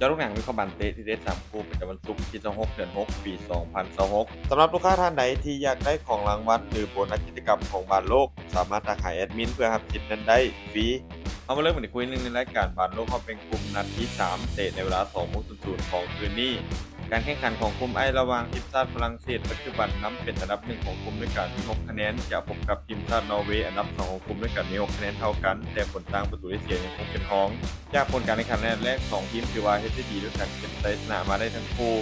ยอดลูกหนังมีความบันเตะที่ได้3คู่ประจำวันศุกร์ที่26เดือน6ปี2026สำหรับลูกค้าท่านใดที่อยากได้ของรางวัลหรือโบนัสกิจกรรมของบานโลกสามารถทักหาแอดมินเพื่อรับสิทธิ์นั้นได้ฟรีเอามาเริ่มกันที่คุยหนึงในรายการบานโลกเขาเป็นกลุ่มนัดที่3เตะในเวลา20:00ของคืนนี้การแข่งขันของกลุ่มไอระหว่างทีมชาติฝรั่งเศสปัจจุบันนำเป็นอันดับ1ของกลุ่มด้วยกันมี6คะแนนจะพบกับทีมชาตินอร์เวย์อันดับ2ของกลุ่มด้วยกันมี6คะแนนเท่ากันแต่ผลต่างประตูได้เสียยังคงเป็นรอง จากผลการแข่งขันนัดแรก2ทีมถือว่าเฮ็ดได้ดีด้วยกันเก็บชัยชนะมาได้ทั้งคู่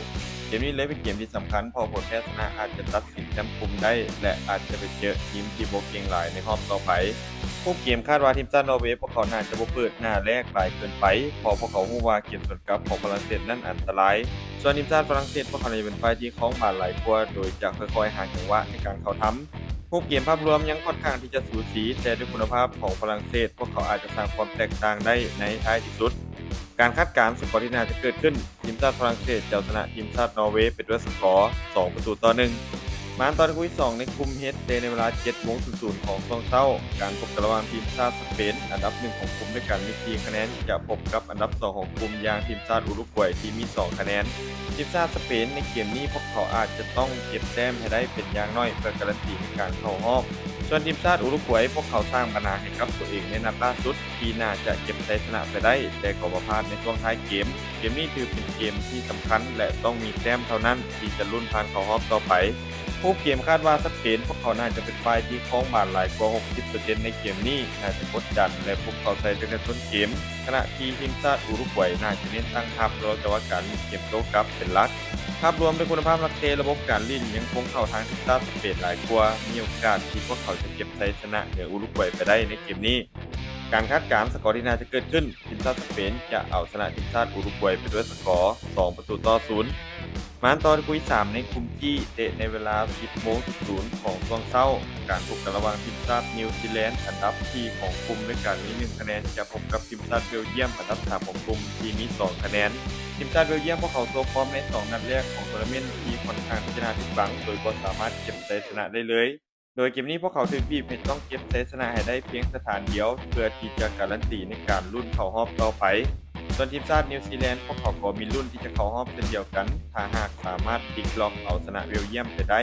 เกมนี้เลยเป็นเกมที่สำคัญเพอผลแพ้ชนะอาจจะตัดสินแชมป์กลุ่มได้และอาจจะไปเจอทีมที่บ่เก่งหลายในรอบต่อไปผู้เกมคาดว่าทีมชาตินอร์เวย์พวกเขาน่าจะบ่เปิดหน้าแรกหลายเกินไปเพราะพวกเขารู้ว่าเกมสวนกลับของฝรั่งเศสนั้นอันตรายส่วนทีมชาติฝรั่งเศสพวกเขาจะเป็นฝ่ายที่ครองบาลหลายกว่าโดยจะค่อยๆหาจังหวะในการเข้าทำ รูปเกมภาพรวมยังค่อนข้างที่จะสูสีแต่ด้วยคุณภาพของฝรั่งเศสพวกเขาอาจจะสร้างความแตกต่างได้ในท้ายที่สุดการคาดการณ์สกอร์ที่น่าจะเกิดขึ้นทีมชาติฝรั่งเศสจะชนะทีมชาตินอร์เวย์ไปด้วยสกอร์2-1มาตอนคุย2ในกลุ่ม H ในเวลา 7:00 ของช่วงเช้าการพบกันระหว่างทีมชาติสเปนอันดับ1ของกลุ่มด้วยกันมี4คะแนนจะพบกับอันดับ2ของกลุ่มอย่างทีมชาติอุรุกวัยที่มี2คะแนน ทีมชาติสเปนในเกมนี้พวกเขาอาจจะต้องเก็บแต้มให้ได้เป็นอย่างน้อยเพื่อการันตีในการเข้ารอบส่วนทีมชาติอุรุกวัยพวกเขาสร้างปัญหาให้กับตัวเองในนัดล่าสุดที่น่าจะเก็บชัยชนะไปได้แต่ก็บ่พลาดในช่วงท้ายเกมนี้ถือเป็นเกมที่สำคัญและต้องมีแต้มเท่านั้นที่จะลุ้นผ่านเข้ารอบต่อไปผู้เกมคาดว่าสเปนพวกเขาน่าจะเป็นฝ่ายที่ครองบาลหลายกว่า 60% ในเกมนี้น่าจะกดดันและพวกเขาใส่ตั้งแต่ต้นเกมขณะที่ทีมชาติอุรุกวัยน่าจะเน้นตั้งรับแล้วแต่ว่าการเล่นเกมโต้กลับเป็นหลัก ภาพรวมด้วยคุณภาพนักเตะระบบการเล่นยังคงเข้าทางทีมชาติสเปนหลายกว่ามีโอกาสที่พวกเขาจะเก็บชัยชนะเหนืออุรุกวัยไปได้ในเกมนี้การคาดการณ์สกอร์ที่น่าจะเกิดขึ้นทีมชาติสเปนจะเอาชนะทีมชาติอุรุกวัยไปด้วยสกอร์2-0มาตอนคุย3ในกลุ่มที่เตะในเวลา 10:00 ของช่วงเช้าการพบกันระหว่างทีมชาตินิวซีแลนด์อันดับที่ของกลุ่มด้วยกันมี1คะแนนจะพบกับทีมชาติเบลเยียมอันดับ3ของกลุ่มที่มี2คะแนน ทีมชาติเบลเยียมพวกเขาโชว์ฟอร์มใน2นัดแรกของทัวร์นาเมนต์ที่ค่อนข้างที่จะน่าผิดหวังโดยบ่สามารถเก็บชัยชนะได้เลยโดยเกมนี้พวกเขาถูกบีบให้ต้องเก็บชัยชนะให้ได้เพียงสถานเดียวเพื่อที่จะการันตีในการลุ้นเข้ารอบต่อไปส่วนทีมชาตินิวซีแลนด์พวกเขาก็มีลุ้นที่จะเข้ารอบเช่นเดียวกันถ้าหากสามารถพลิกล็อกเอาชนะเบลเยียมไปได้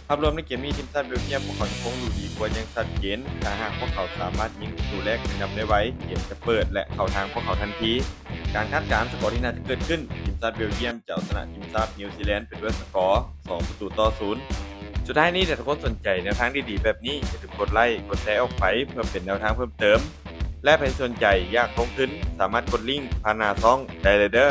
ภาพรวมในเกมนี้ทีมชาติเบลเยียมพวกเขายังคงดูดีกว่าอย่างชัดเจนถ้าหากพวกเขาสามารถยิงประตูแรกนำได้ไว้เกมจะเปิดและเข้าทางพวกเขาทันที การคาดการณ์สกอร์ที่น่าจะเกิดขึ้นทีมชาติเบลเยียมจะเอาชนะทีมชาตินิวซีแลนด์ไปด้วยสกอร์2-0สุดท้ายนี้ถ้าทุกคนสนใจแนวทางดีๆแบบนี้อย่าลืมกดไลค์กดแชร์ออกไปเพื่อเป็นแนวทางเพิ่มเติมและใครสนใจอยากลงทุนสามารถกดลิงก์ผ่านหน้าช่องได้เลยเด้อ